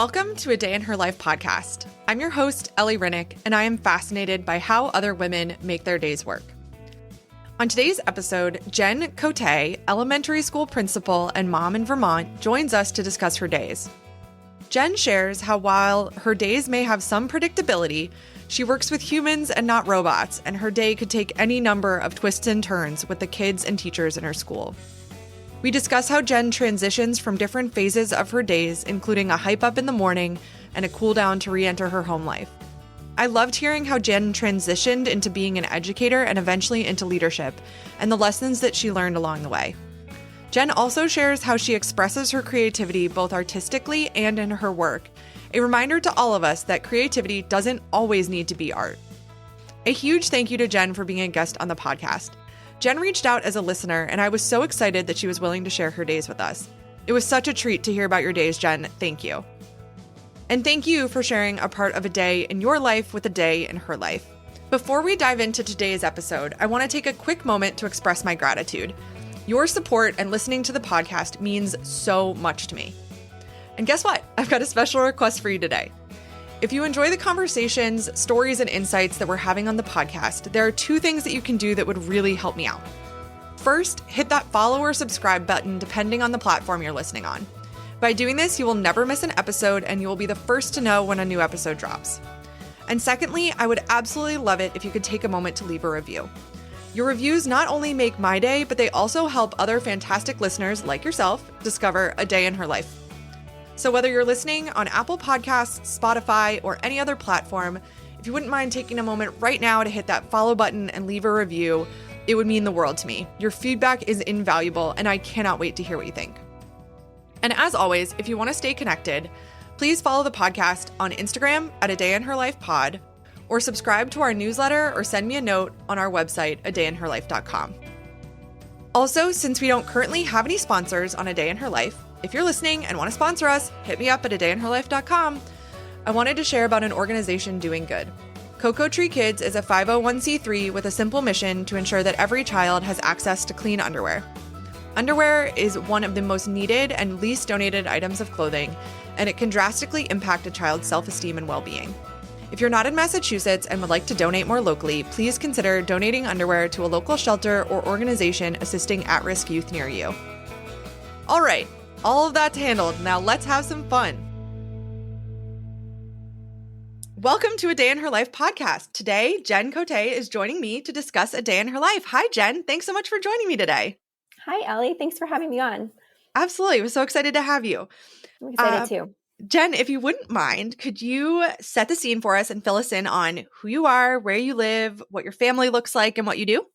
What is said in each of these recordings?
Welcome to A Day in Her Life podcast. I'm your host, Ellie Rinnick, and I am fascinated by how other women make their days work. On today's episode, Jenn Cote, elementary school principal and mom in Vermont, joins us to discuss her days. Jenn shares how while her days may have some predictability, she works with humans and not robots, and her day could take any number of twists and turns with the kids and teachers in her school. We discuss how Jenn transitions from different phases of her days, including a hype up in the morning and a cool down to re-enter her home life. I loved hearing how Jenn transitioned into being an educator and eventually into leadership, and the lessons that she learned along the way. Jenn also shares how she expresses her creativity both artistically and in her work, a reminder to all of us that creativity doesn't always need to be art. A huge thank you to Jenn for being a guest on the podcast. Jenn reached out as a listener, and I was so excited that she was willing to share her days with us. It was such a treat to hear about your days, Jenn. Thank you. And thank you for sharing a part of a day in your life with a day in her life. Before we dive into today's episode, I want to take a quick moment to express my gratitude. Your support and listening to the podcast means so much to me. And guess what? I've got a special request for you today. If you enjoy the conversations, stories, and insights that we're having on the podcast, there are two things that you can do that would really help me out. First, hit that follow or subscribe button depending on the platform you're listening on. By doing this, you will never miss an episode and you will be the first to know when a new episode drops. And secondly, I would absolutely love it if you could take a moment to leave a review. Your reviews not only make my day, but they also help other fantastic listeners like yourself discover a day in her life. So whether you're listening on Apple Podcasts, Spotify, or any other platform, if you wouldn't mind taking a moment right now to hit that follow button and leave a review, it would mean the world to me. Your feedback is invaluable, and I cannot wait to hear what you think. And as always, if you want to stay connected, please follow the podcast on Instagram at A Day in Her Life Pod, or subscribe to our newsletter or send me a note on our website, adayinherlife.com. Also, since we don't currently have any sponsors on A Day in Her Life, if you're listening and want to sponsor us, hit me up at adayinherlife.com. I wanted to share about an organization doing good. Cocoa Tree Kids is a 501c3 with a simple mission to ensure that every child has access to clean underwear. Underwear is one of the most needed and least donated items of clothing, and it can drastically impact a child's self-esteem and well-being. If you're not in Massachusetts and would like to donate more locally, please consider donating underwear to a local shelter or organization assisting at-risk youth near you. All right. All of that's handled. Now let's have some fun. Welcome to A Day in Her Life podcast. Today, Jenn Cote is joining me to discuss a day in her life. Hi, Jenn. Thanks so much for joining me today. Hi, Ellie. Thanks for having me on. Absolutely. We're so excited to have you. I'm excited too. Jenn, if you wouldn't mind, could you set the scene for us and fill us in on who you are, where you live, what your family looks like, and what you do?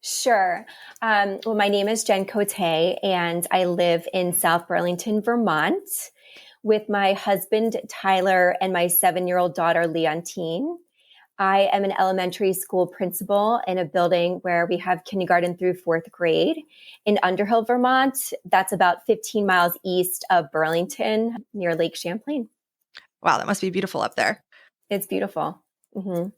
Sure. Well, my name is Jenn Cote, and I live in South Burlington, Vermont, with my husband, Tyler, and my 7-year-old daughter, Leontine. I am an elementary school principal in a building where we have kindergarten through 4th grade in Underhill, Vermont. That's about 15 miles east of Burlington, near Lake Champlain. Wow, that must be beautiful up there. It's beautiful. Mm-hmm.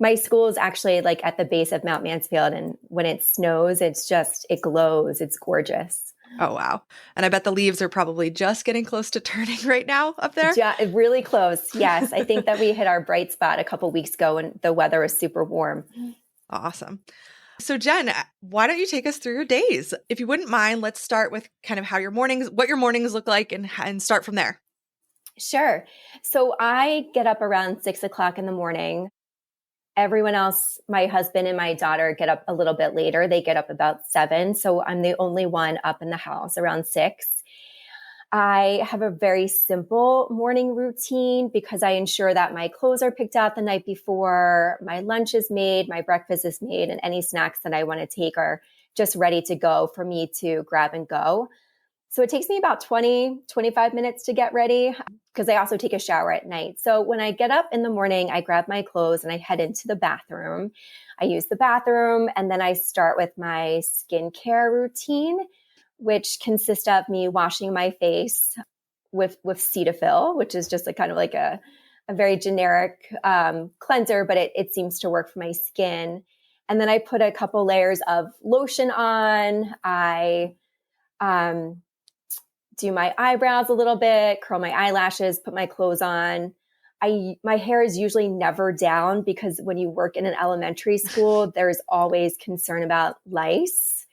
My school is actually like at the base of Mount Mansfield, and when it snows, it glows. It's gorgeous. Oh, wow. And I bet the leaves are probably just getting close to turning right now up there. Yeah, really close. Yes. I think that we hit our bright spot a couple weeks ago when the weather was super warm. Awesome. So Jenn, why don't you take us through your days? If you wouldn't mind, let's start with kind of what your mornings look like and start from there. Sure. So I get up around 6 o'clock in the morning. Everyone else, my husband and my daughter, get up a little bit later. They get up about 7. So I'm the only one up in the house around 6. I have a very simple morning routine because I ensure that my clothes are picked out the night before, my lunch is made, my breakfast is made, and any snacks that I want to take are just ready to go for me to grab and go. So it takes me about 25 minutes to get ready because I also take a shower at night. So when I get up in the morning, I grab my clothes and I head into the bathroom. I use the bathroom and then I start with my skincare routine, which consists of me washing my face with Cetaphil, which is just a very generic cleanser, but it seems to work for my skin. And then I put a couple layers of lotion on. I do my eyebrows a little bit, curl my eyelashes, put my clothes on. My hair is usually never down because when you work in an elementary school, there's always concern about lice,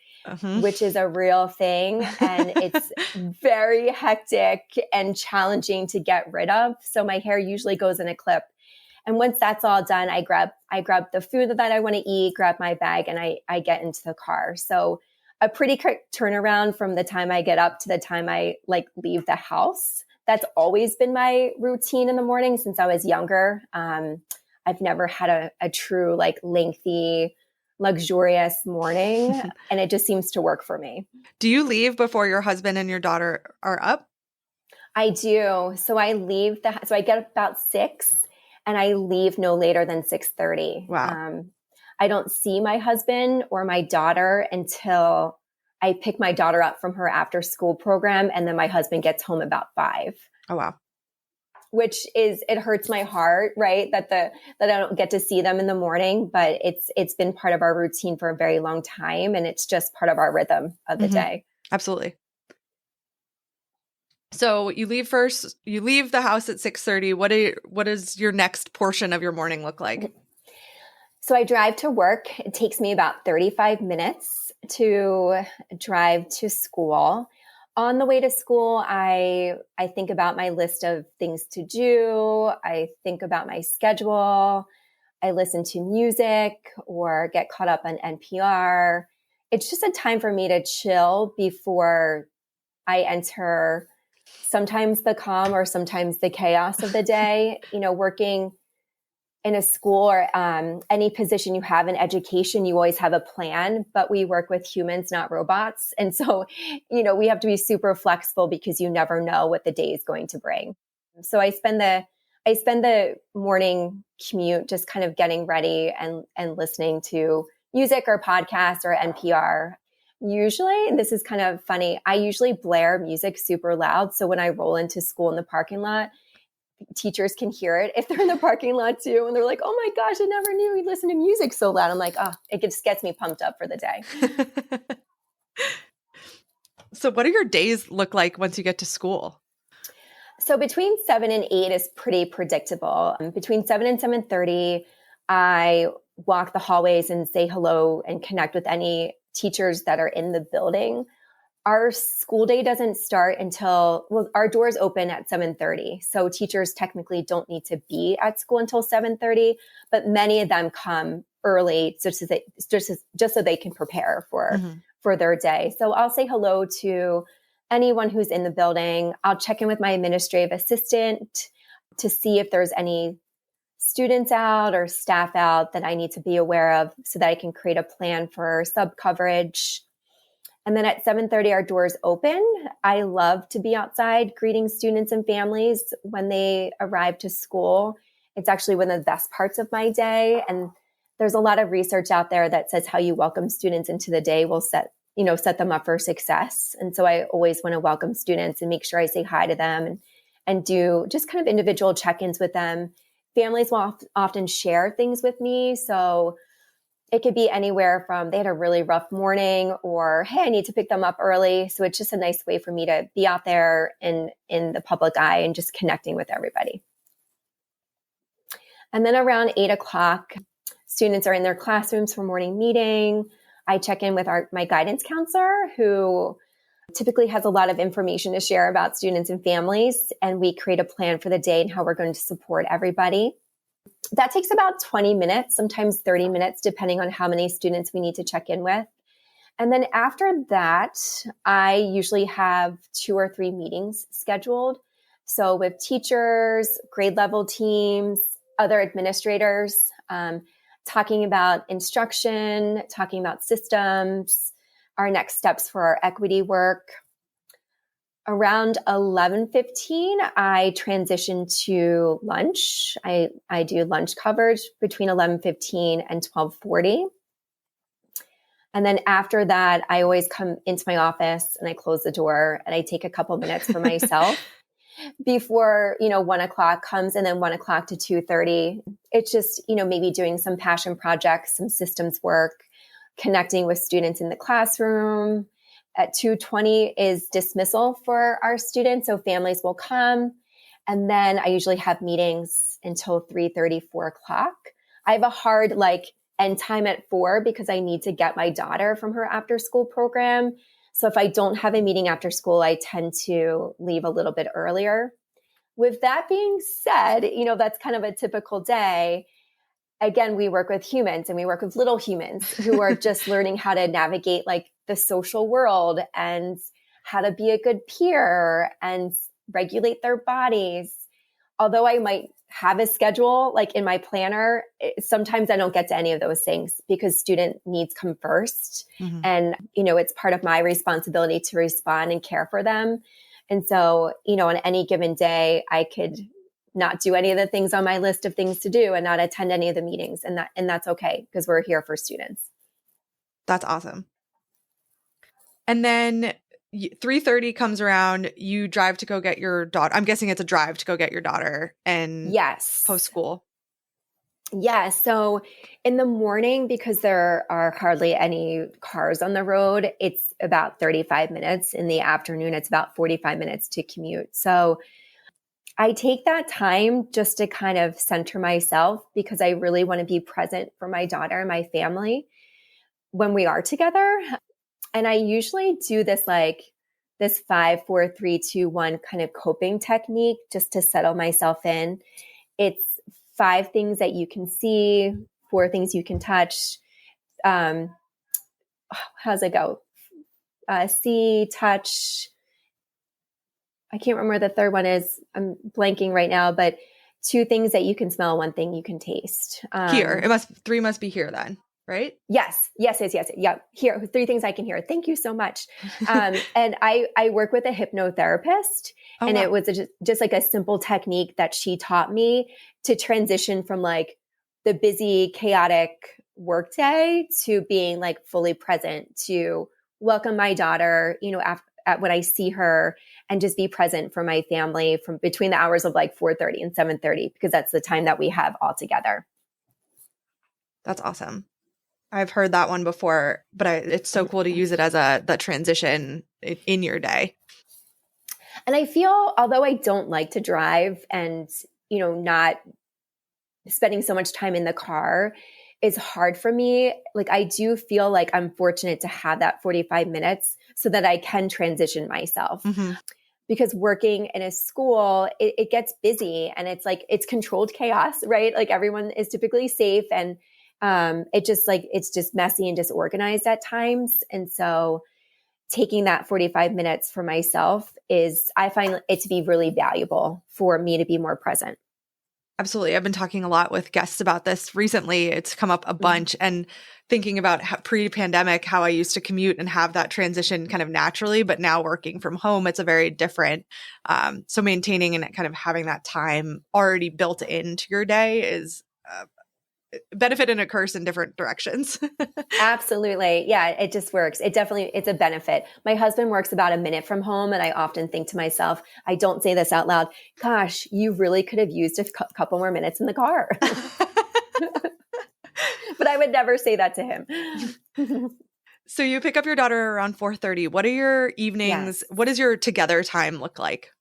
which is a real thing. And it's very hectic and challenging to get rid of. So my hair usually goes in a clip. And once that's all done, I grab the food that I want to eat, grab my bag, and I get into the car. So a pretty quick turnaround from the time I get up to the time I leave the house. That's always been my routine in the morning since I was younger. I've never had a true lengthy, luxurious morning, and it just seems to work for me. Do you leave before your husband and your daughter are up? I do. So I get up about 6 and I leave no later than 6:30. Wow. I don't see my husband or my daughter until I pick my daughter up from her after school program. And then my husband gets home about 5. Oh, wow. Which it hurts my heart, right? That I don't get to see them in the morning, but it's been part of our routine for a very long time. And it's just part of our rhythm of the day. Absolutely. So you leave the house at 6:30. What does your next portion of your morning look like? So I drive to work. It takes me about 35 minutes to drive to school. On the way to school, I think about my list of things to do. I think about my schedule. I listen to music or get caught up on NPR. It's just a time for me to chill before I enter sometimes the calm or sometimes the chaos of the day. Working in a school or any position you have in education, you always have a plan, but we work with humans, not robots. And so, we have to be super flexible because you never know what the day is going to bring. So I spend the morning commute just kind of getting ready and listening to music or podcasts or NPR. Usually, and this is kind of funny, I usually blare music super loud. So when I roll into school in the parking lot, teachers can hear it if they're in the parking lot too. And they're like, oh my gosh, I never knew we listened to music so loud. I'm like, it just gets me pumped up for the day. So what do your days look like once you get to school? So between 7 and 8 is pretty predictable. Between 7 and 7:30, I walk the hallways and say hello and connect with any teachers that are in the building. Our school day doesn't start until, our doors open at 7:30. So teachers technically don't need to be at school until 7:30, but many of them come early just so they can prepare for their day. So I'll say hello to anyone who's in the building. I'll check in with my administrative assistant to see if there's any students out or staff out that I need to be aware of so that I can create a plan for sub coverage. And then at 7:30, our doors open. I love to be outside greeting students and families when they arrive to school. It's actually one of the best parts of my day. And there's a lot of research out there that says how you welcome students into the day will set them up for success. And so I always want to welcome students and make sure I say hi to them and do just kind of individual check-ins with them. Families will often share things with me. So it could be anywhere from they had a really rough morning or, hey, I need to pick them up early. So it's just a nice way for me to be out there in the public eye and just connecting with everybody. And then around 8 o'clock, students are in their classrooms for morning meeting. I check in with my guidance counselor, who typically has a lot of information to share about students and families. And we create a plan for the day and how we're going to support everybody. That takes about 20 minutes, sometimes 30 minutes, depending on how many students we need to check in with. And then after that, I usually have 2 or 3 meetings scheduled. So with teachers, grade level teams, other administrators, talking about instruction, talking about systems, our next steps for our equity work. Around 11:15, I transition to lunch. I do lunch coverage between 11:15 and 12:40. And then after that, I always come into my office and I close the door and I take a couple minutes for myself before, 1 o'clock comes, and then 1 o'clock to 2:30. It's just, maybe doing some passion projects, some systems work, connecting with students in the classroom, At 2:20 is dismissal for our students. So families will come. And then I usually have meetings until 3:30, 4:00. I have a hard end time at 4 because I need to get my daughter from her after school program. So if I don't have a meeting after school, I tend to leave a little bit earlier. With that being said, that's kind of a typical day. Again, we work with humans and we work with little humans who are just learning how to navigate the social world and how to be a good peer and regulate their bodies. Although I might have a schedule in my planner, sometimes I don't get to any of those things because student needs come first. Mm-hmm. And, it's part of my responsibility to respond and care for them. And so, on any given day, I could not do any of the things on my list of things to do and not attend any of the meetings. And that's okay because we're here for students. That's awesome. And then 3:30 comes around, you drive to go get your daughter. I'm guessing it's a drive to go get your daughter and yes, post school. Yeah. So in the morning, because there are hardly any cars on the road, it's about 35 minutes. In the afternoon, it's about 45 minutes to commute. So I take that time just to kind of center myself because I really want to be present for my daughter and my family when we are together. And I usually do this this 5, 4, 3, 2, 1 kind of coping technique just to settle myself in. It's 5 things that you can see, 4 things you can touch. How's it go? See, touch. I can't remember the third one is. I'm blanking right now, but 2 things that you can smell, 1 thing you can taste. Here, 3 must be here then, right? Yes. Yeah. Here, 3 things I can hear. Thank you so much. And I work with a hypnotherapist, and wow. It was just a simple technique that she taught me to transition from the busy, chaotic workday to being fully present, to welcome my daughter, when I see her, and just be present for my family from between the hours of 4:30 and 7:30, because that's the time that we have all together. That's awesome. I've heard that one before, but it's so cool to use it as the transition in your day. And I feel, although I don't like to drive and, not spending so much time in the car is hard for me. I do feel I'm fortunate to have that 45 minutes so that I can transition myself. Mm-hmm. Because working in a school, it gets busy and it's controlled chaos, right? Everyone is typically safe, and it's just messy and disorganized at times. And so taking that 45 minutes for myself I find it to be really valuable for me to be more present. Absolutely. I've been talking a lot with guests about this recently. It's come up a bunch, and thinking about pre-pandemic, how I used to commute and have that transition kind of naturally, but now working from home, it's a very different. So maintaining and kind of having that time already built into your day is benefit and a curse in different directions. Absolutely. Yeah, it just works. It's a benefit. My husband works about a minute from home, and I often think to myself, I don't say this out loud, gosh, you really could have used a couple more minutes in the car. But I would never say that to him. So you pick up your daughter around 4:30. What are your evenings? Yes. What does your together time look like?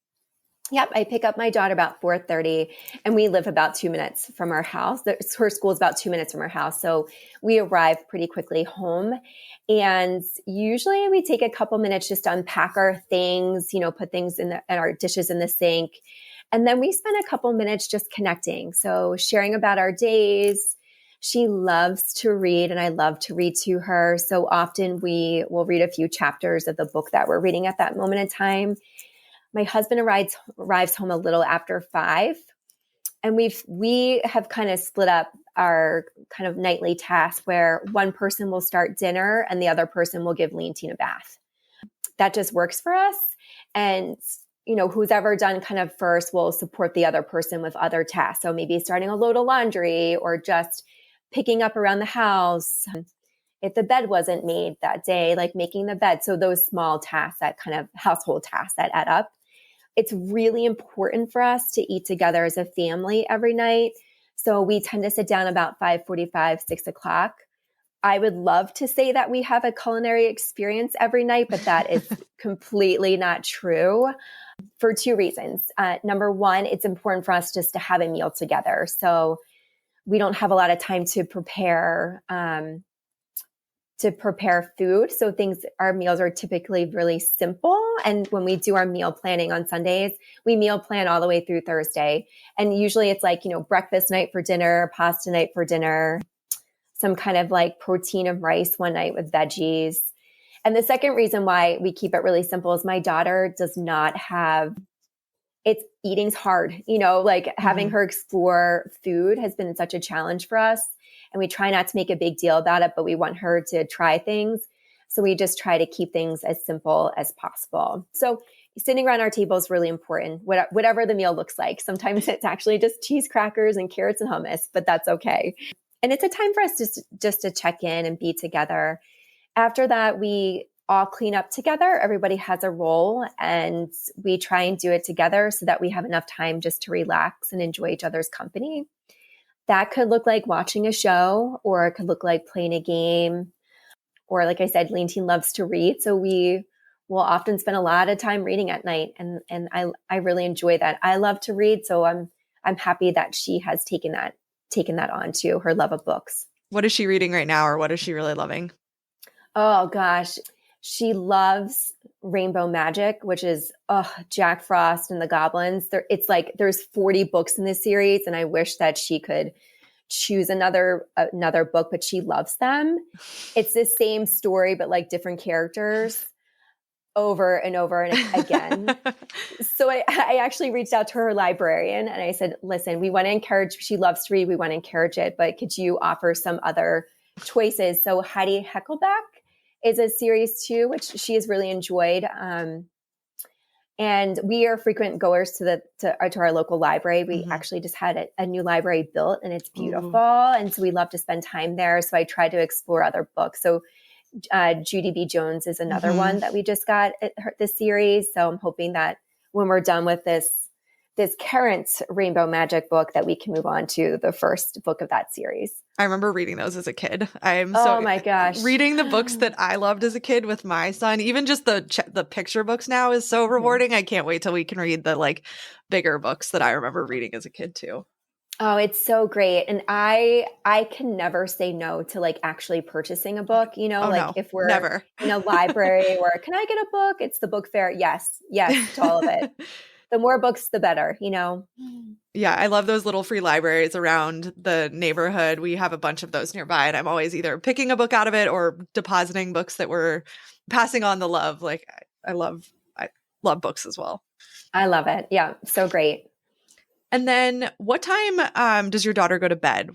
Yep. I pick up my daughter about 4:30, and we live about 2 minutes from our house. Her school is about 2 minutes from our house. So we arrive pretty quickly home, and usually we take a couple minutes just to unpack our things, put things in our dishes in the sink. And then we spend a couple minutes just connecting. So sharing about our days. She loves to read, and I love to read to her. So often we will read a few chapters of the book that we're reading at that moment in time. My husband arrives home a little after 5, and we have kind of split up our kind of nightly tasks where one person will start dinner and the other person will give Leontine a bath. That just works for us. And, who's ever done kind of first will support the other person with other tasks. So maybe starting a load of laundry or just picking up around the house. If the bed wasn't made that day, making the bed. So those small tasks, that kind of household tasks that add up. It's really important for us to eat together as a family every night. So we tend to sit down about 5:45, 6 o'clock. I would love to say that we have a culinary experience every night, but that is completely not true for two reasons. Number one, it's important for us just to have a meal together. So we don't have a lot of time to prepare food. So our meals are typically really simple. And when we do our meal planning on Sundays, we meal plan all the way through Thursday. And usually it's like, breakfast night for dinner, pasta night for dinner, some kind of like protein of rice one night with veggies. And the second reason why we keep it really simple is my daughter does not have, eating's hard, having her explore food has been such a challenge for us. And we try not to make a big deal about it, but we want her to try things. So we just try to keep things as simple as possible. So sitting around our table is really important, whatever the meal looks like. Sometimes it's actually just cheese crackers and carrots and hummus, but that's okay. And it's a time for us just to check in and be together. After that, we all clean up together. Everybody has a role, and we try and do it together so that we have enough time just to relax and enjoy each other's company. That could look like watching a show, or it could look like playing a game. Or like I said, Leontine loves to read. So we will often spend a lot of time reading at night. And I really enjoy that. I love to read. So I'm happy that she has taken that on too, her love of books. What is she reading right now, or what is she really loving? Oh gosh. She loves Rainbow Magic, which is Jack Frost and the Goblins. It's like there's 40 books in this series, and I wish that she could choose another book, but she loves them. It's the same story, but like different characters over and over and again. So I actually reached out to her librarian and I said, listen, we want to encourage, she loves to read, we want to encourage it, but could you offer some other choices? So Heidi Heckelbeck is a series too, which she has really enjoyed. And we are frequent goers to our local library. We actually just had a new library built, and it's beautiful. And so we love to spend time there. So I try to explore other books. So Judy B. Jones is another one that we just got this series. So I'm hoping that when we're done with this current Rainbow Magic book, that we can move on to the first book of that series. I remember reading those as a kid. Oh my gosh. Reading the books that I loved as a kid with my son, even just the picture books now is so rewarding. I can't wait till we can read the like bigger books that I remember reading as a kid too. Oh, it's so great. And I can never say no to like actually purchasing a book, if we're never. in a library or can I get a book? It's the book fair. Yes, to all of it. The more books, the better, Yeah, I love those little free libraries around the neighborhood. We have a bunch of those nearby, and I'm always either picking a book out of it or depositing books that we're passing on the love. Like I love books as well. I love it. Yeah, so great. And then what time does your daughter go to bed?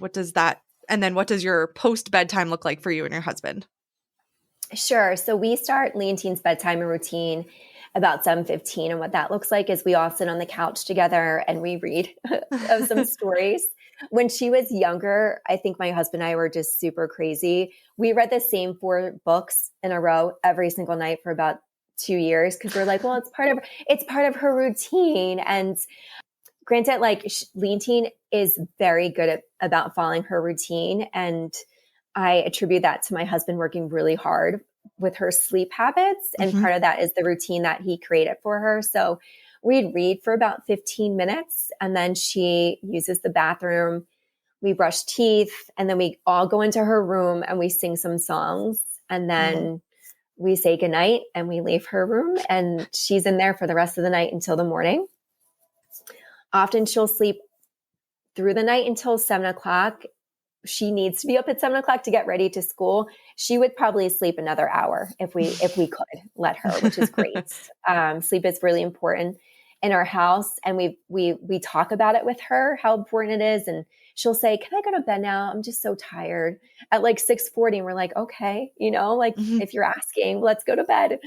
And then what does your post bedtime look like for you and your husband? Sure. So we start Leontine's bedtime routine about 7:15. And what that looks like is we all sit on the couch together and we read some stories. When she was younger, I think my husband and I were just super crazy. We read the same 4 books in a row every single night for about 2 years because we're like, well, it's part of her routine. And granted, like Leontine is very good about following her routine. And I attribute that to my husband working really hard with her sleep habits. And part of that is the routine that he created for her. So we'd read for about 15 minutes and then she uses the bathroom. We brush teeth and then we all go into her room and we sing some songs. And then we say goodnight and we leave her room and she's in there for the rest of the night until the morning. Often she'll sleep through the night until 7:00. She needs to be up at 7:00 to get ready to school. She would probably sleep another hour if we could let her, which is great. Sleep is really important in our house. And we talk about it with her, how important it is. And she'll say, can I go to bed now? I'm just so tired at like 6:40. And we're like, okay, if you're asking, let's go to bed.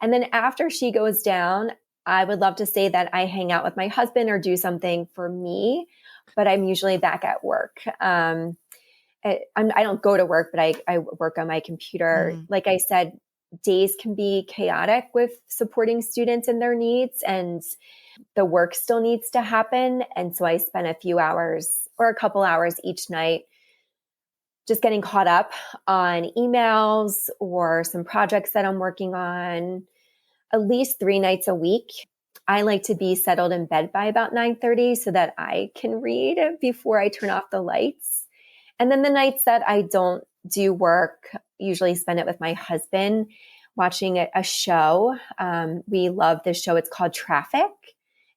And then after she goes down, I would love to say that I hang out with my husband or do something for me, but I'm usually back at work. I don't go to work, but I work on my computer. Like I said, days can be chaotic with supporting students and their needs, and the work still needs to happen. And so I spend a few hours or a couple hours each night just getting caught up on emails or some projects that I'm working on at least 3 nights a week. I like to be settled in bed by about 9:30 so that I can read before I turn off the lights. And then the nights that I don't do work, usually spend it with my husband watching a show. We love this show. It's called Traffic.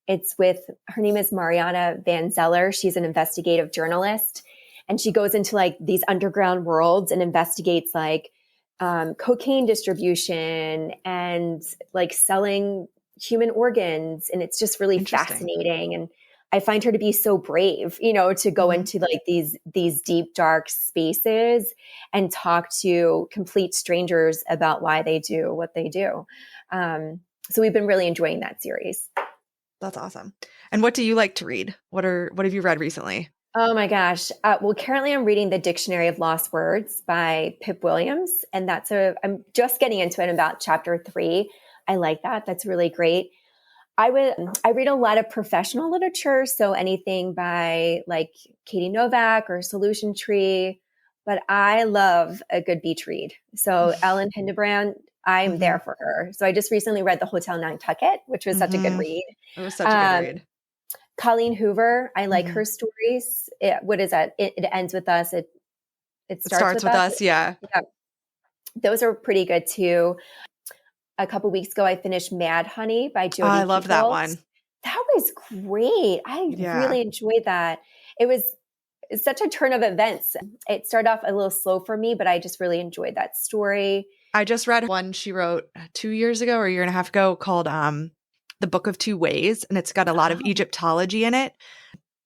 It's with, her name is Mariana Van Zeller. She's an investigative journalist. And she goes into like these underground worlds and investigates like cocaine distribution and like selling human organs. And it's just really fascinating. And I find her to be so brave, to go into like these deep, dark spaces and talk to complete strangers about why they do what they do. So we've been really enjoying that series. That's awesome. And what do you like to read? What have you read recently? Oh my gosh. Well, currently I'm reading the Dictionary of Lost Words by Pip Williams. And I'm just getting into it in about chapter 3. I like that. That's really great. I read a lot of professional literature. So anything by like Katie Novak or Solution Tree, but I love a good beach read. So Ellen Hildebrand, I'm there for her. So I just recently read The Hotel Nantucket, which was such a good read. It was such a good read. Colleen Hoover, I like her stories. What is that? It ends with us. It starts with us. Yeah. Those are pretty good too. A couple weeks ago, I finished Mad Honey by Jodi I love that one. That was great. I really enjoyed that. It was such a turn of events. It started off a little slow for me, but I just really enjoyed that story. I just read one she wrote 2 years ago or a year and a half ago called The Book of Two Ways, and it's got a lot of Egyptology in it.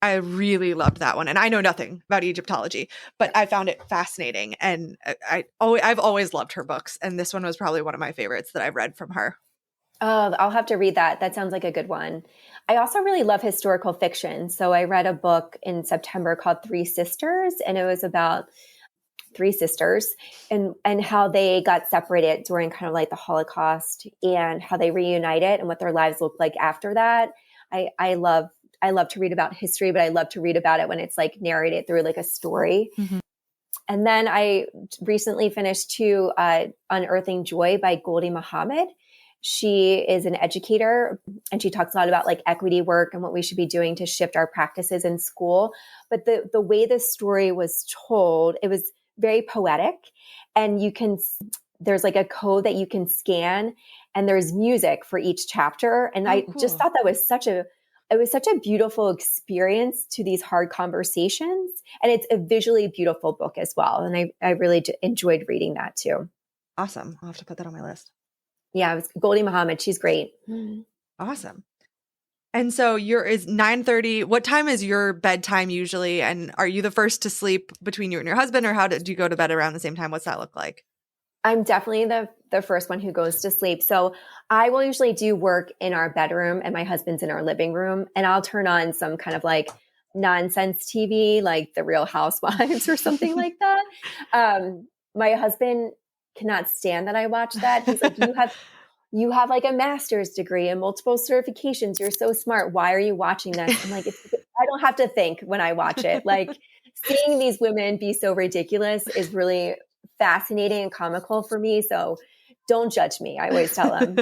I really loved that one. And I know nothing about Egyptology, but I found it fascinating. And I've always loved her books. And this one was probably one of my favorites that I've read from her. Oh, I'll have to read that. That sounds like a good one. I also really love historical fiction. So I read a book in September called Three Sisters, and it was about 3 sisters and how they got separated during kind of like the Holocaust and how they reunited and what their lives looked like after that. I love to read about history, but I love to read about it when it's like narrated through like a story. And then I recently finished too, Unearthing Joy by Goldie Muhammad. She is an educator and she talks a lot about like equity work and what we should be doing to shift our practices in school. But the way the story was told, it was very poetic, and there's like a code that you can scan and there's music for each chapter. And just thought that was such a beautiful experience to these hard conversations. And it's a visually beautiful book as well. And I really enjoyed reading that too. Awesome. I'll have to put that on my list. Yeah, it was Goldie Muhammad. She's great. Awesome. And so is 9:30. What time is your bedtime usually? And are you the first to sleep between you and your husband, or how do you go to bed around the same time? What's that look like? I'm definitely the first one who goes to sleep. So I will usually do work in our bedroom and my husband's in our living room, and I'll turn on some kind of like nonsense TV, like The Real Housewives or something like that. My husband cannot stand that I watch that. He's like, you have like a master's degree and multiple certifications. You're so smart. Why are you watching this? I'm like, I don't have to think when I watch it. Like seeing these women be so ridiculous is really fascinating and comical for me. So don't judge me. I always tell them.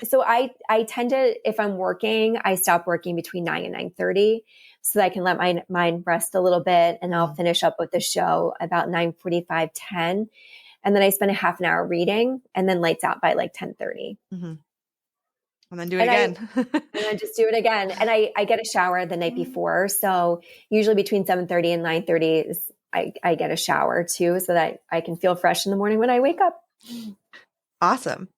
So I tend to, if I'm working, I stop working between 9 and 9:30 so that I can let my mind rest a little bit. And I'll finish up with the show about 9:45, 10. And then I spend a half an hour reading and then lights out by like 10:30. And then do it again. And then just do it again. And I get a shower the night before. So usually between 7:30 and 9:30 I get a shower too, so that I can feel fresh in the morning when I wake up. Awesome.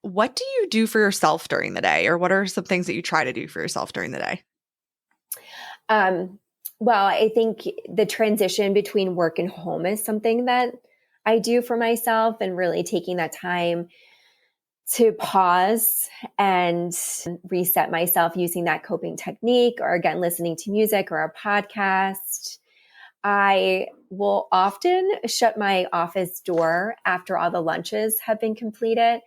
What do you do for yourself during the day? Or what are some things that you try to do for yourself during the day? Well, I think the transition between work and home is something that I do for myself, and really taking that time to pause and reset myself using that coping technique, or again, listening to music or a podcast. I will often shut my office door after all the lunches have been completed.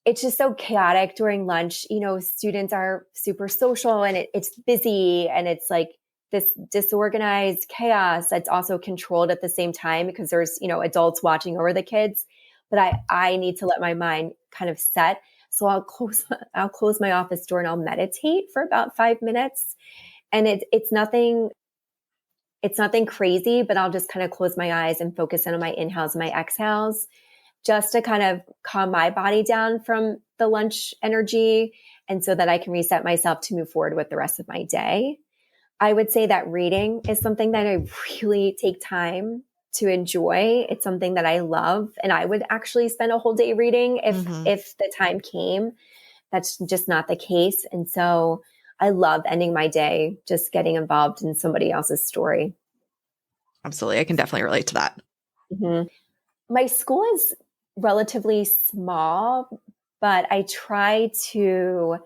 It's just so chaotic during lunch. Students are super social and it's busy, and it's like this disorganized chaos that's also controlled at the same time because there's, adults watching over the kids. But I need to let my mind kind of set. So I'll close my office door and I'll meditate for about 5 minutes. And it's nothing crazy, but I'll just kind of close my eyes and focus in on my inhales and my exhales just to kind of calm my body down from the lunch energy. And so that I can reset myself to move forward with the rest of my day. I would say that reading is something that I really take time to enjoy. It's something that I love. And I would actually spend a whole day reading if the time came. That's just not the case. And so I love ending my day just getting involved in somebody else's story. Absolutely. I can definitely relate to that. Mm-hmm. My school is relatively small, but I try to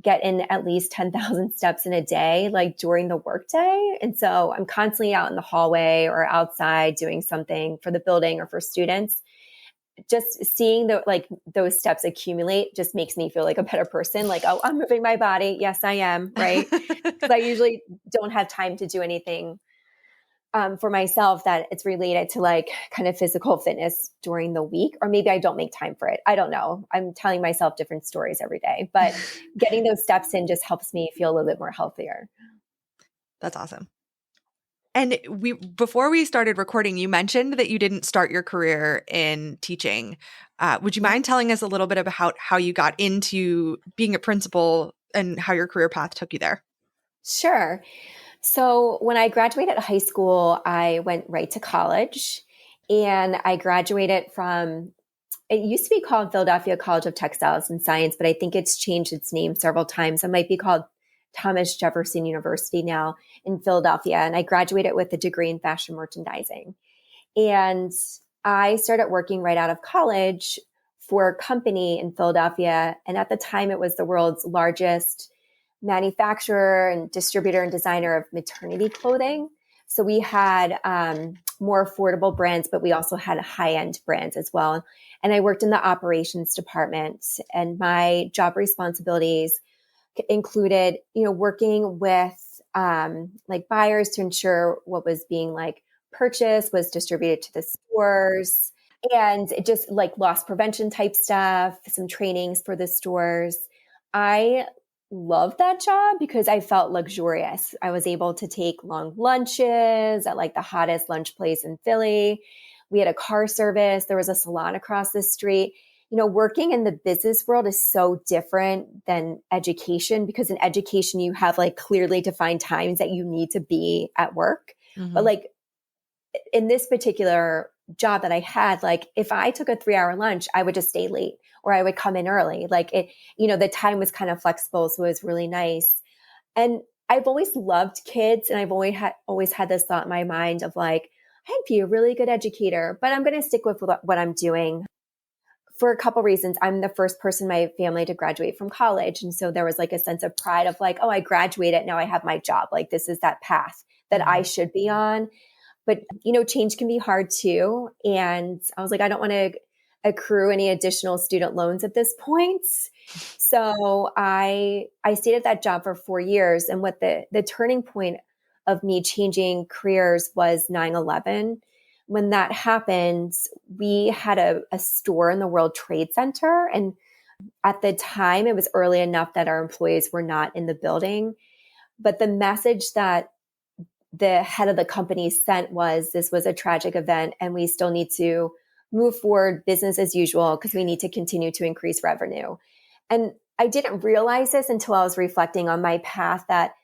get in at least 10,000 steps in a day, like during the workday. And so I'm constantly out in the hallway or outside doing something for the building or for students. Just seeing those steps accumulate just makes me feel like a better person. Like, oh, I'm moving my body. Yes, I am. Right. Because I usually don't have time to do anything for myself that it's related to like kind of physical fitness during the week, or maybe I don't make time for it. I don't know. I'm telling myself different stories every day, but getting those steps in just helps me feel a little bit more healthier. That's awesome. And before we started recording, you mentioned that you didn't start your career in teaching. Would you mind telling us a little bit about how you got into being a principal and how your career path took you there? Sure. So when I graduated high school, I went right to college, and I graduated from, it used to be called Philadelphia College of Textiles and Science, but I think it's changed its name several times. It might be called Thomas Jefferson University now in Philadelphia. And I graduated with a degree in fashion merchandising. And I started working right out of college for a company in Philadelphia. And at the time, it was the world's largest manufacturer and distributor and designer of maternity clothing. So we had more affordable brands, but we also had high-end brands as well. And I worked in the operations department, and my job responsibilities included, working with like buyers to ensure what was being like purchased was distributed to the stores, and it just like loss prevention type stuff, some trainings for the stores. I loved that job because I felt luxurious. I was able to take long lunches at like the hottest lunch place in Philly. We had a car service. There was a salon across the street. Working in the business world is so different than education, because in education, you have like clearly defined times that you need to be at work. Mm-hmm. But like in this particular job that I had, like if I took a 3-hour lunch, I would just stay late or I would come in early. Like it, the time was kind of flexible. So it was really nice. And I've always loved kids. And I've always had this thought in my mind of like, I'd be a really good educator, but I'm going to stick with what I'm doing for a couple reasons. I'm the first person in my family to graduate from college. And so there was like a sense of pride of like, oh, I graduated. Now I have my job. Like this is that path that mm-hmm. I should be on. But, change can be hard too. And I was like, I don't want to accrue any additional student loans at this point. So I stayed at that job for 4 years. And what the turning point of me changing careers was 9/11. When that happened, we had a store in the World Trade Center. And at the time, it was early enough that our employees were not in the building. But the message that the head of the company sent was, this was a tragic event and we still need to move forward business as usual because we need to continue to increase revenue. And I didn't realize this until I was reflecting on my path that,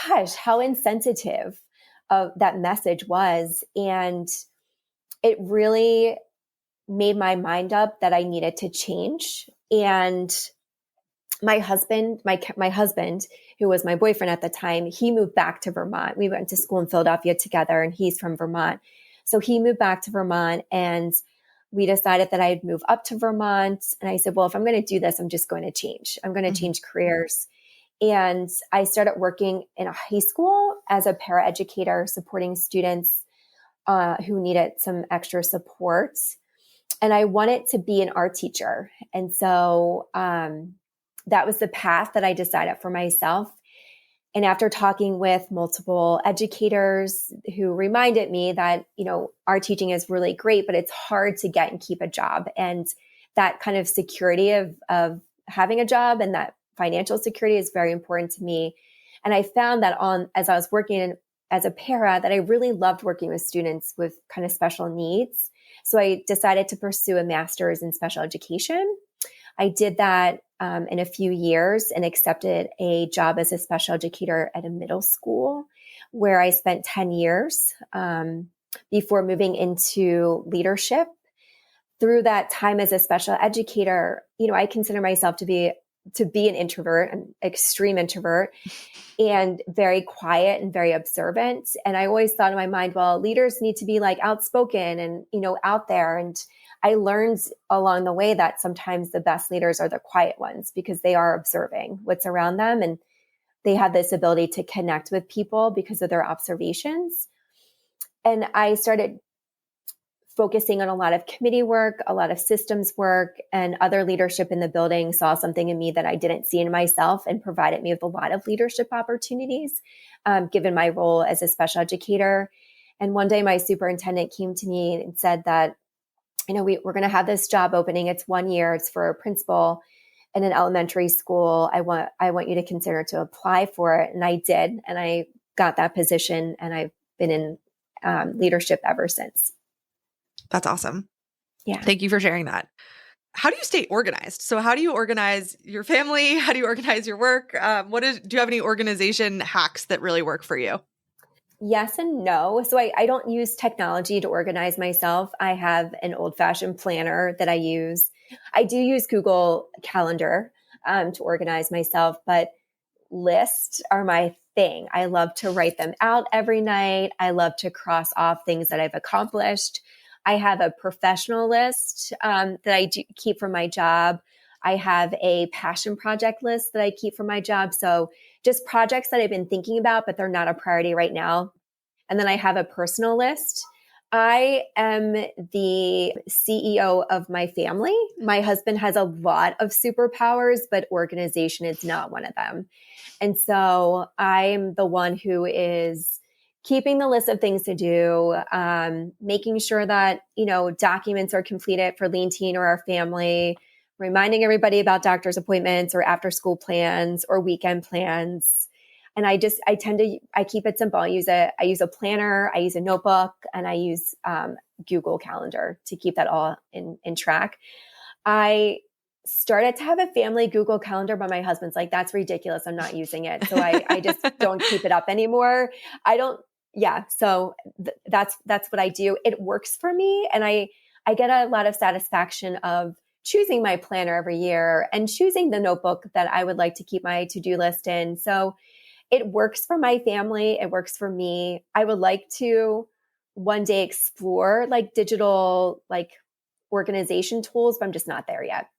gosh, how insensitive that message was. And it really made my mind up that I needed to change. And my husband, who was my boyfriend at the time, he moved back to Vermont. We went to school in Philadelphia together, and he's from Vermont. So he moved back to Vermont, and we decided that I'd move up to Vermont. And I said, well, if I'm going to do this, I'm just going to change. I'm going to mm-hmm. change careers. And I started working in a high school as a paraeducator, supporting students who needed some extra support. And I wanted to be an art teacher. And so that was the path that I decided for myself. And after talking with multiple educators who reminded me that, our teaching is really great, but it's hard to get and keep a job. And that kind of security of having a job and that financial security is very important to me. And I found that as I was working as a para, that I really loved working with students with kind of special needs. So I decided to pursue a master's in special education. I did that in a few years and accepted a job as a special educator at a middle school where I spent 10 years before moving into leadership. Through that time as a special educator, I consider myself to be an introvert, an extreme introvert, and very quiet and very observant. And I always thought in my mind, well, leaders need to be like outspoken and, out there. And I learned along the way that sometimes the best leaders are the quiet ones because they are observing what's around them and they have this ability to connect with people because of their observations. And I started focusing on a lot of committee work, a lot of systems work, and other leadership in the building saw something in me that I didn't see in myself and provided me with a lot of leadership opportunities, given my role as a special educator. And one day my superintendent came to me and said that, we're going to have this job opening. It's 1 year. It's for a principal in an elementary school. I want you to consider to apply for it. And I did. And I got that position and I've been in leadership ever since. That's awesome. Yeah. Thank you for sharing that. How do you stay organized? So how do you organize your family? How do you organize your work? Do you have any organization hacks that really work for you? Yes and no. So I don't use technology to organize myself. I have an old-fashioned planner that I use. I do use Google Calendar to organize myself, but lists are my thing. I love to write them out every night. I love to cross off things that I've accomplished. I have a professional list that I do keep for my job. I have a passion project list that I keep for my job. So just projects that I've been thinking about, but they're not a priority right now. And then I have a personal list. I am the CEO of my family. My husband has a lot of superpowers, but organization is not one of them. And so I'm the one who is keeping the list of things to do, making sure that, documents are completed for Lean Teen or our family, reminding everybody about doctor's appointments or after school plans or weekend plans. And I keep it simple. I use a planner, I use a notebook, and I use Google Calendar to keep that all in track. I started to have a family Google Calendar, but my husband's like, that's ridiculous. I'm not using it. So I just don't keep it up anymore. So that's what I do. It works for me. And I get a lot of satisfaction of choosing my planner every year and choosing the notebook that I would like to keep my to-do list in. So it works for my family. It works for me. I would like to one day explore digital, organization tools, but I'm just not there yet.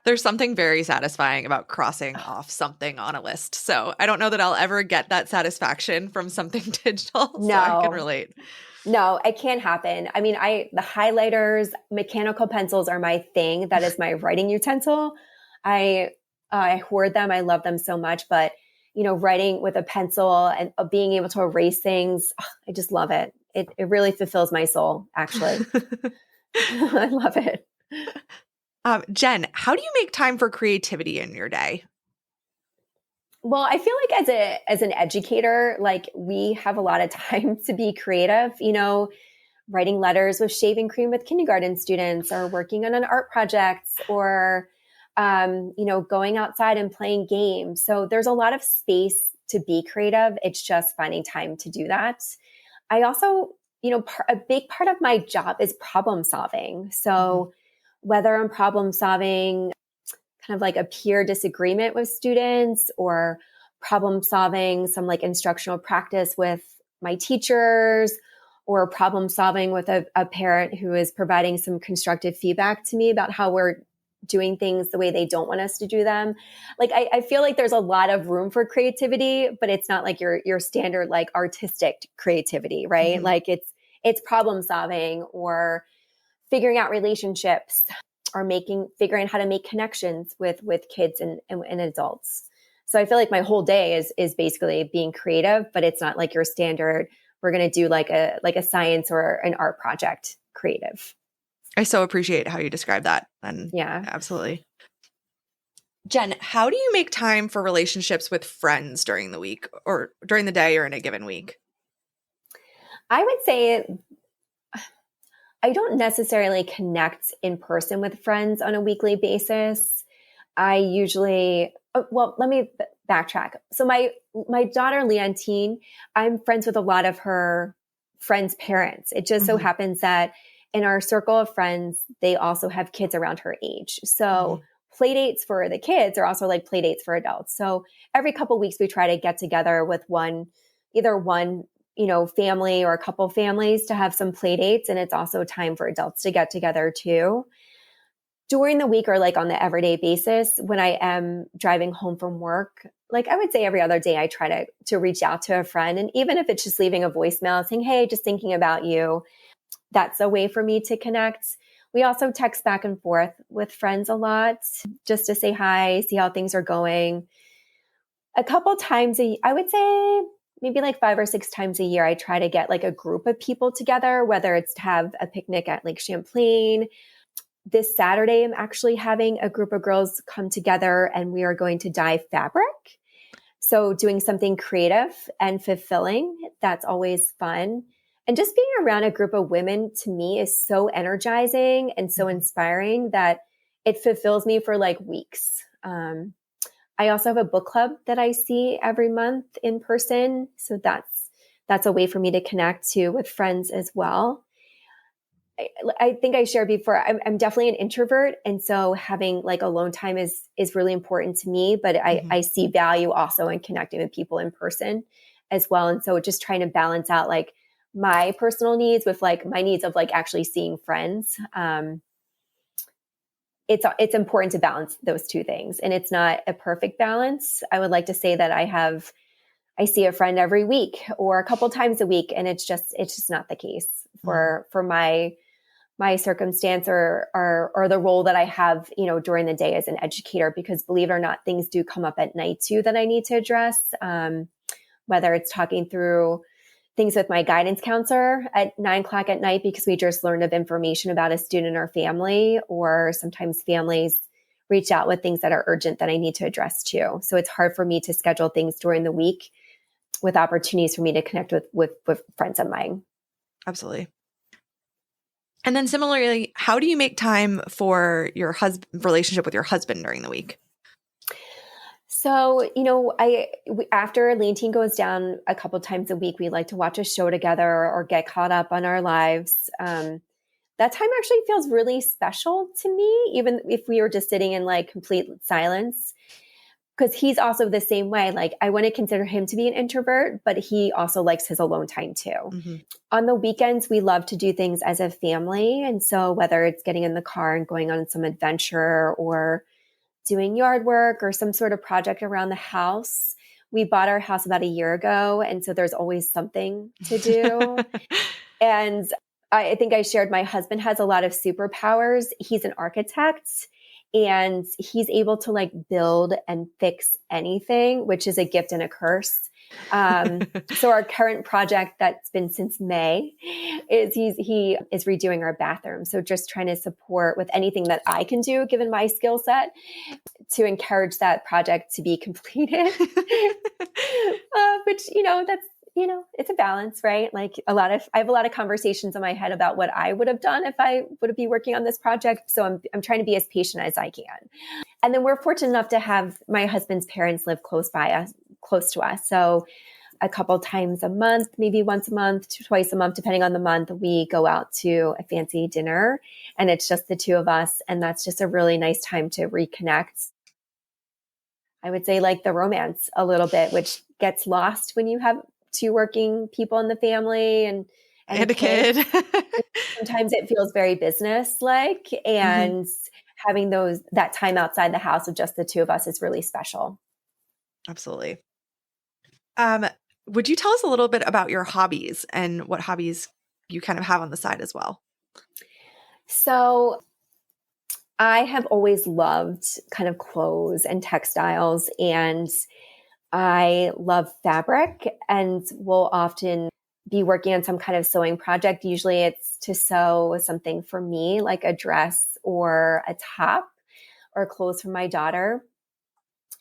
There's something very satisfying about crossing off something on a list. So I don't know that I'll ever get that satisfaction from something digital. No. So I can relate. No, it can't happen. I mean, the highlighters, mechanical pencils are my thing. That is my writing utensil. I hoard them. I love them so much. But, writing with a pencil and being able to erase things, I just love it. It really fulfills my soul, actually. I love it. Jenn, how do you make time for creativity in your day? Well, I feel like as an educator, we have a lot of time to be creative, writing letters with shaving cream with kindergarten students or working on an art project or, going outside and playing games. So there's a lot of space to be creative. It's just finding time to do that. I also, a big part of my job is problem solving. So whether I'm problem solving kind of like a peer disagreement with students or problem solving some instructional practice with my teachers or problem solving with a parent who is providing some constructive feedback to me about how we're doing things the way they don't want us to do them. I feel like there's a lot of room for creativity, but it's not like your standard artistic creativity, right? Mm-hmm. It's problem solving or figuring out relationships or figuring out how to make connections with kids and adults. So I feel like my whole day is basically being creative, but it's not like your standard, we're going to do like a science or an art project creative. I so appreciate how you describe that. And Yeah. absolutely. Jenn, how do you make time for relationships with friends during the week or during the day or in a given week? I would say I don't necessarily connect in person with friends on a weekly basis. I usually, well, let me backtrack. So my daughter, Leontine, I'm friends with a lot of her friends' parents. It just so happens that in our circle of friends, they also have kids around her age. So play dates for the kids are also like play dates for adults. So every couple of weeks, we try to get together with either one family or a couple families to have some play dates. And it's also time for adults to get together too. During the week or like on the everyday basis, when I am driving home from work, like I would say every other day, I try to reach out to a friend. And even if it's just leaving a voicemail saying, hey, just thinking about you, that's a way for me to connect. We also text back and forth with friends a lot just to say hi, see how things are going. A couple times, I would say maybe like 5 or 6 times a year, I try to get like a group of people together, whether it's to have a picnic at Lake Champlain. This Saturday, I'm actually having a group of girls come together and we are going to dye fabric. So doing something creative and fulfilling, that's always fun. And just being around a group of women to me is so energizing and so inspiring that it fulfills me for like weeks. I also have a book club that I see every month in person. So that's a way for me to connect to with friends as well. I think I shared before, I'm definitely an introvert. And so having like alone time is really important to me, but I see value also in connecting with people in person as well. And so just trying to balance out like my personal needs with like my needs of like actually seeing friends. It's important to balance those two things. And it's not a perfect balance. I would like to say that I see a friend every week or a couple times a week. And it's just not the case for my circumstance or the role that I have, during the day as an educator, because believe it or not, things do come up at night too that I need to address. Whether it's talking through things with my guidance counselor at 9:00 at night because we just learned of information about a student or family, or sometimes families reach out with things that are urgent that I need to address too. So it's hard for me to schedule things during the week with opportunities for me to connect with friends of mine. Absolutely. And then similarly, how do you make time for your relationship with your husband during the week? So, after Leontine goes down a couple times a week, we like to watch a show together or get caught up on our lives. That time actually feels really special to me, even if we were just sitting in like complete silence, because he's also the same way. Like I want to consider him to be an introvert, but he also likes his alone time too. On the weekends, we love to do things as a family. And so whether it's getting in the car and going on some adventure or doing yard work or some sort of project around the house. We bought our house about a year ago. And so there's always something to do. And I think I shared my husband has a lot of superpowers. He's an architect and he's able to like build and fix anything, which is a gift and a curse. So our current project that's been since May is he is redoing our bathroom. So just trying to support with anything that I can do, given my skill set, to encourage that project to be completed. Which, that's, it's a balance, right? Like I have a lot of conversations in my head about what I would have done if I would be working on this project. So I'm trying to be as patient as I can. And then we're fortunate enough to have my husband's parents live close to us. So a couple times a month, maybe once a month, twice a month, depending on the month, we go out to a fancy dinner and it's just the two of us. And that's just a really nice time to reconnect. I would say like the romance a little bit, which gets lost when you have 2 working people in the family and a kid. Sometimes it feels very business-like, and having that time outside the house of just the two of us is really special. Absolutely. Would you tell us a little bit about your hobbies and what hobbies you kind of have on the side as well? So I have always loved kind of clothes and textiles, and I love fabric and will often be working on some kind of sewing project. Usually it's to sew something for me, like a dress or a top or clothes for my daughter.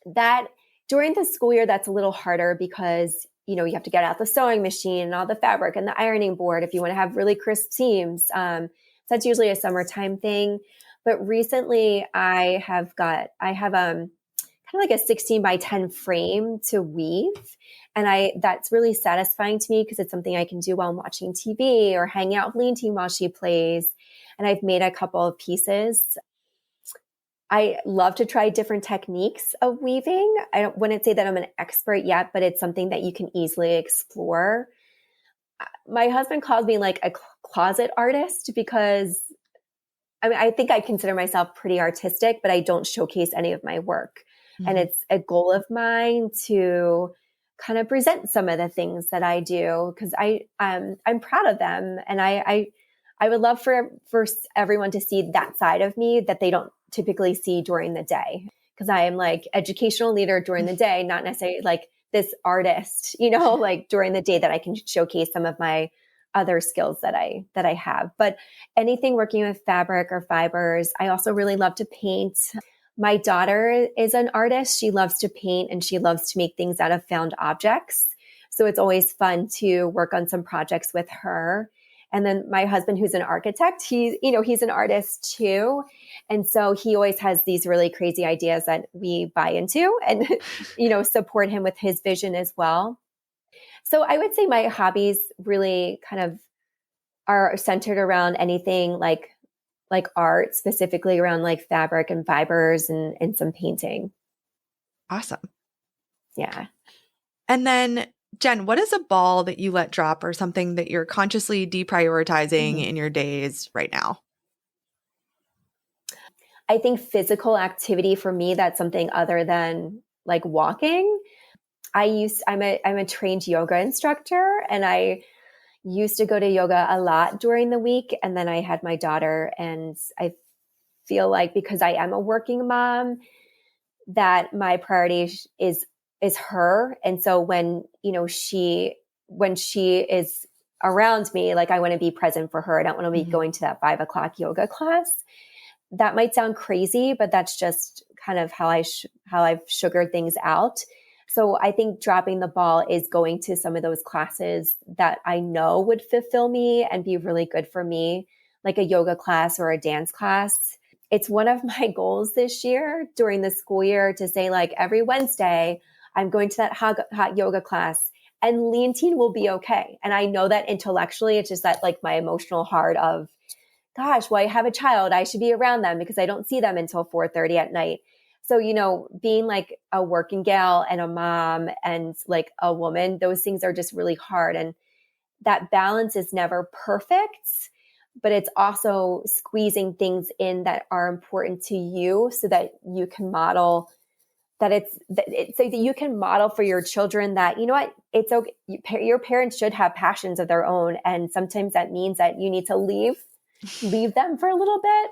That during the school year, that's a little harder because, you have to get out the sewing machine and all the fabric and the ironing board if you want to have really crisp seams. So that's usually a summertime thing. But recently I have kind of like a 16 by 10 frame to weave. And that's really satisfying to me because it's something I can do while I'm watching TV or hang out with Leontine while she plays. And I've made a couple of pieces. I love to try different techniques of weaving. I wouldn't say that I'm an expert yet, but it's something that you can easily explore. My husband calls me like a closet artist because I think I consider myself pretty artistic, but I don't showcase any of my work. Mm-hmm. And it's a goal of mine to kind of present some of the things that I do because I'm proud of them. And I would love for everyone to see that side of me that they don't typically see during the day. Because I am like educational leader during the day, not necessarily like this artist, like during the day that I can showcase some of my other skills that I have. But anything working with fabric or fibers, I also really love to paint. My daughter is an artist. She loves to paint and she loves to make things out of found objects. So it's always fun to work on some projects with her. And then my husband, who's an architect, he's an artist too. And so he always has these really crazy ideas that we buy into and, support him with his vision as well. So I would say my hobbies really kind of are centered around anything like art, specifically around like fabric and fibers and some painting. Awesome. Yeah. And then Jenn, what is a ball that you let drop or something that you're consciously deprioritizing in your days right now? I think physical activity for me, that's something other than like walking. I'm a trained yoga instructor, and I used to go to yoga a lot during the week. And then I had my daughter, and I feel like because I am a working mom, that my priority is her. And so when she is around me, like I want to be present for her. I don't want to be going to that 5 o'clock yoga class. That might sound crazy, but that's just kind of how I've sugared things out. So I think dropping the ball is going to some of those classes that I know would fulfill me and be really good for me, like a yoga class or a dance class. It's one of my goals this year during the school year to say, like, every Wednesday, I'm going to that hot yoga class and Leontine will be okay. And I know that intellectually, it's just that like my emotional heart of, gosh, well, I have a child. I should be around them because I don't see them until 4:30 at night. So, being like a working gal and a mom and like a woman, those things are just really hard. And that balance is never perfect, but it's also squeezing things in that are important to you so that you can model so that you can model for your children that, it's okay. Your parents should have passions of their own. And sometimes that means that you need to leave them for a little bit.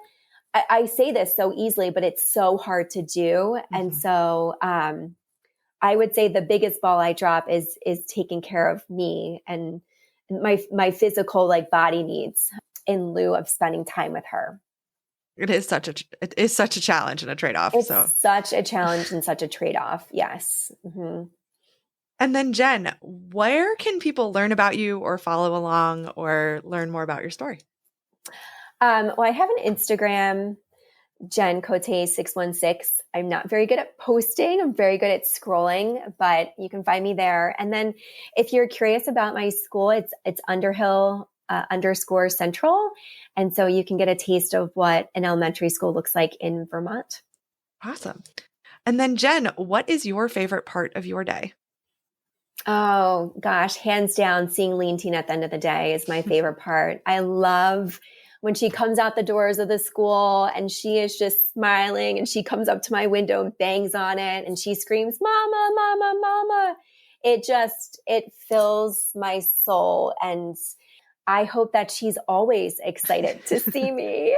I say this so easily, but it's so hard to do. And so I would say the biggest ball I drop is taking care of me and my physical like body needs in lieu of spending time with her. It is such a challenge and a trade-off. It's such a challenge and such a trade-off. Yes. Mm-hmm. And then Jenn, where can people learn about you or follow along or learn more about your story? Well, I have an Instagram, Jenn Cote 616. I'm not very good at posting. I'm very good at scrolling, but you can find me there. And then if you're curious about my school, it's Underhill _ Central. And so you can get a taste of what an elementary school looks like in Vermont. Awesome. And then Jenn, what is your favorite part of your day? Oh gosh, hands down, seeing Leontine at the end of the day is my favorite part. I love when she comes out the doors of the school and she is just smiling and she comes up to my window and bangs on it and she screams, "Mama, mama, mama." It fills my soul. And I hope that she's always excited to see me.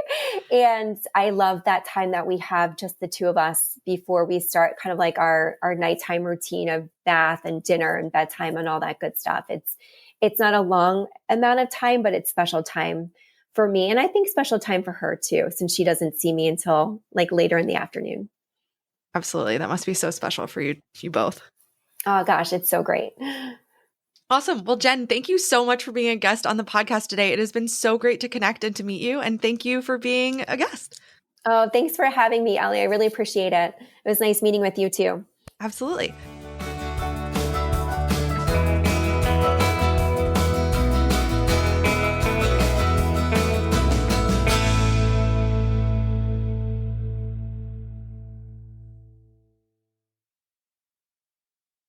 And I love that time that we have just the two of us before we start kind of like our nighttime routine of bath and dinner and bedtime and all that good stuff. It's not a long amount of time, but it's special time for me. And I think special time for her too, since she doesn't see me until like later in the afternoon. Absolutely. That must be so special for you both. Oh gosh, it's so great. Awesome. Well, Jenn, thank you so much for being a guest on the podcast today. It has been so great to connect and to meet you. And thank you for being a guest. Oh, thanks for having me, Ellie. I really appreciate it. It was nice meeting with you too. Absolutely.